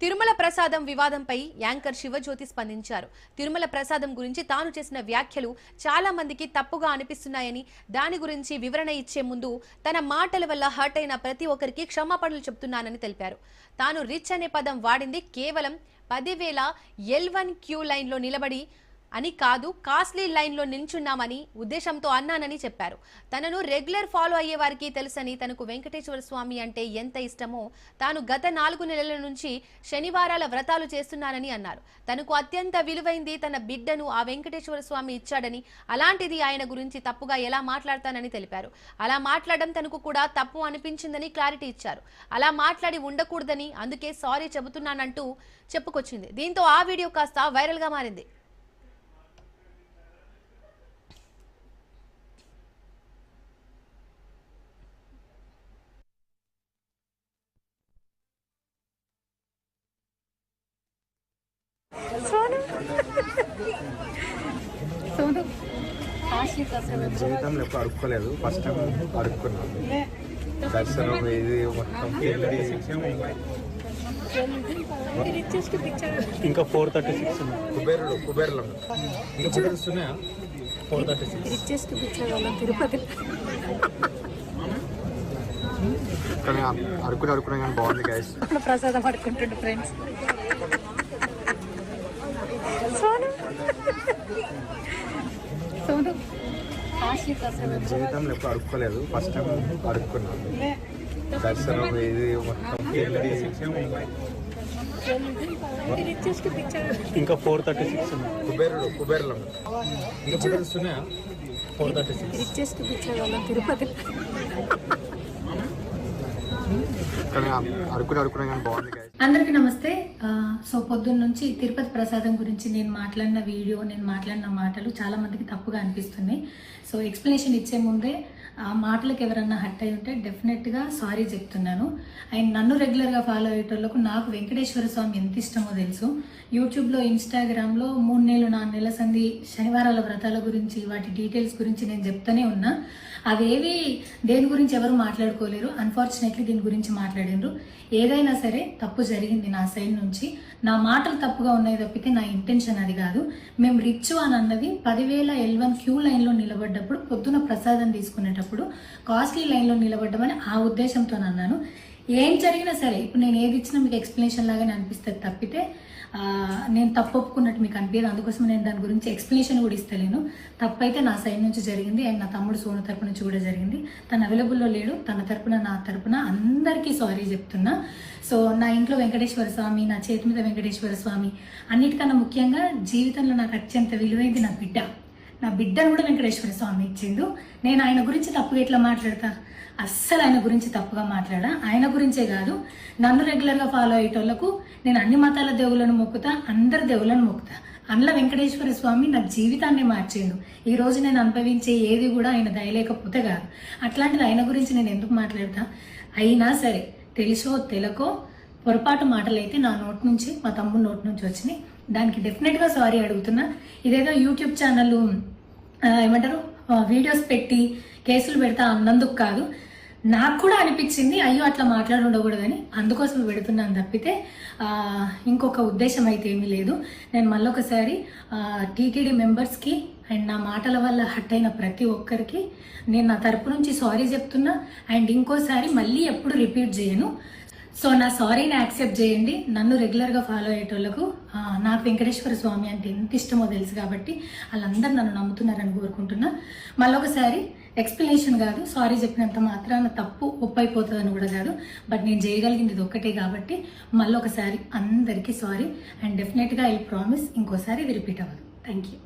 తిరుమల ప్రసాదం వివాదంపై యాంకర్ శివజ్యోతి స్పందించారు. తిరుమల ప్రసాదం గురించి తాను చేసిన వ్యాఖ్యలు చాలా మందికి తప్పుగా అనిపిస్తున్నాయని, దాని గురించి వివరణ ఇచ్చే ముందు తన మాటల వల్ల హర్ట్ అయిన ప్రతి ఒక్కరికి క్షమాపణలు చెప్తున్నానని తెలిపారు. తాను రిచ్ అనే పదం వాడింది కేవలం 10,000 L1 క్యూ లైన్లో నిలబడి అని కాదు, కాస్ట్లీ లైన్లో నిల్చున్నామని ఉద్దేశంతో అన్నానని చెప్పారు. తనను రెగ్యులర్ ఫాలో అయ్యే వారికి తెలుసని, తనకు వెంకటేశ్వర స్వామి అంటే ఎంత ఇష్టమో తాను గత 4 నెలల నుంచి శనివారాల వ్రతాలు చేస్తున్నానని అన్నారు. తనకు అత్యంత విలువైంది తన బిడ్డను ఆ వెంకటేశ్వర స్వామి ఇచ్చాడని, అలాంటిది ఆయన గురించి తప్పుగా ఎలా మాట్లాడతానని తెలిపారు. అలా మాట్లాడడం తనకు కూడా తప్పు అనిపించిందని క్లారిటీ ఇచ్చారు. అలా మాట్లాడి ఉండకూడదని, అందుకే సారీ చెబుతున్నానంటూ చెప్పుకొచ్చింది. దీంతో ఆ వీడియో కాస్త వైరల్ గా మారింది. జీవితంలో ఎప్పుడు అడుక్కోలేదు, ఫస్ట్ టైం అడుక్కున్నాను. దర్శనం ఇది మొత్తం ఇంకా 436 కుబేరులో ఇంకా చూపిస్తున్నాయా? 436 తిరుపతి కానీ అడుక్కున్నా కానీ బాగుంది గైస్. ప్రసాదం పడుకుంటుండే ఫ్రెండ్స్. జీవితంలో ఎప్పుడు అడుక్కోలేదు, ఫస్ట్ టైం అడుక్కున్నాను. దర్శనం ఇది మొత్తం ఇంకా 436 కుబేరులో ఇంకా చూపిస్తున్నాయా? 436 తిరుపతి కానీ అడుక్కున్నా కానీ బాగుంది గైస్. అందరికీ నమస్తే. సో పొద్దున్న నుంచి తిరుపతి ప్రసాదం గురించి నేను మాట్లాడిన వీడియో, నేను మాట్లాడిన మాటలు చాలా మందికి తప్పుగా అనిపిస్తున్నాయి. సో ఎక్స్ప్లెనేషన్ ఇచ్చే ముందే ఆ మాటలకు ఎవరన్నా హట్ అయి ఉంటే డెఫినెట్గా సారీ చెప్తున్నాను. అండ్ నన్ను రెగ్యులర్గా ఫాలో అయ్యేటోళ్ళకు నాకు వెంకటేశ్వర స్వామి ఎంత ఇష్టమో తెలుసు. యూట్యూబ్లో, ఇన్స్టాగ్రామ్లో 3 నెలలు 4 నెలల సంధి శనివారాల వ్రతాల గురించి, వాటి డీటెయిల్స్ గురించి నేను చెప్తూనే ఉన్నా. అవేవి దేని గురించి ఎవరు మాట్లాడుకోలేరు. అన్ఫార్చునేట్లీ దీని గురించి మాట్లాడిండ్రు. ఏదైనా సరే తప్పు జరిగింది నా సైడ్ నుంచి. నా మాటలు తప్పుగా ఉన్నాయి తప్పితే నా ఇంటెన్షన్ అది కాదు. మేము రిచ్ అని అన్నది 10,000 L1 క్యూ లైన్లో నిలబడ్డప్పుడు, పొద్దున ప్రసాదం తీసుకునేటప్పుడు కాస్ట్లీ లైన్లో నిలబడ్డమని ఆ ఉద్దేశంతో అన్నాను. ఏం జరిగినా సరే ఇప్పుడు నేను ఏది ఇచ్చినా మీకు ఎక్స్ప్లెనేషన్ లాగానే అనిపిస్తుంది తప్పితే నేను తప్పు ఒప్పుకున్నట్టు మీకు అనిపించదు. అందుకోసం నేను దాని గురించి ఎక్స్ప్లెనేషన్ కూడా ఇస్తలేను. తప్పైతే నా సైడ్ నుంచి జరిగింది అండ్ నా తమ్ముడు సోను తరపు నుంచి కూడా జరిగింది. తను అవైలబుల్లో లేడు. తన తరపున, నా తరపున అందరికీ సారీ చెప్తున్నా. సో నా ఇంట్లో వెంకటేశ్వర స్వామి, నా చేతి మీద వెంకటేశ్వర స్వామి, అన్నిటికన్నా ముఖ్యంగా జీవితంలో నాకు అత్యంత విలువైంది నా బిడ్డ. నా బిడ్డను కూడా వెంకటేశ్వర స్వామి ఇచ్చిండు. నేను ఆయన గురించి తప్పుగా ఎట్లా మాట్లాడతా? అస్సలు ఆయన గురించి తప్పుగా మాట్లాడా. ఆయన గురించే కాదు, నన్ను రెగ్యులర్గా ఫాలో అయ్యేటోళ్లకు నేను అన్ని మతాల దేవులను మొక్కుతా, అందరి దేవులను మొక్కుతా. అందులో వెంకటేశ్వర స్వామి నా జీవితాన్ని మార్చిండు. ఈ రోజు నేను అనుభవించే ఏది కూడా ఆయన దయలేకపోతే కాదు. అట్లాంటిది ఆయన గురించి నేను ఎందుకు మాట్లాడతా? అయినా సరే తెలుసో తెలకో పొరపాటు మాటలు అయితే నా నోటి నుంచి, మా తమ్ముడు నోటి నుంచి వచ్చినాయి. దానికి డెఫినెట్గా సారీ అడుగుతున్నా. ఇదేదో యూట్యూబ్ ఛానల్ ఏమంటారు వీడియోస్ పెట్టి కేసులు పెడతా అన్నందుకు కాదు, నాకు కూడా అనిపించింది అయ్యో అట్లా మాట్లాడి ఉండకూడదని, అందుకోసం పెడుతున్నాను తప్పితే ఇంకొక ఉద్దేశం అయితే ఏమీ లేదు. నేను మళ్ళొకసారి టీటీడీ మెంబర్స్కి అండ్ నా మాటల వల్ల హట్ అయిన ప్రతి ఒక్కరికి నేను నా తరపు నుంచి సారీ చెప్తున్నా. అండ్ ఇంకోసారి మళ్ళీ ఎప్పుడు రిపీట్ చేయను. సో నా సారీని యాక్సెప్ట్ చేయండి. నన్ను రెగ్యులర్గా ఫాలో అయ్యేటోళ్లకు నాకు వెంకటేశ్వర స్వామి అంటే ఎంత ఇష్టమో తెలుసు కాబట్టి వాళ్ళందరూ నన్ను నమ్ముతున్నారని కోరుకుంటున్నా. మళ్ళొకసారి ఎక్స్ప్లెనేషన్ కాదు, సారీ చెప్పినంత మాత్రాన తప్పు ఒప్పైపోతుందని కూడా కాదు. బట్ నేను చేయగలిగింది ఇది ఒక్కటే కాబట్టి మళ్ళొకసారి అందరికీ సారీ. అండ్ డెఫినెట్గా ఐ ప్రామిస్ ఇంకోసారి ఇది రిపీట్ అవ్వదు. Thank you.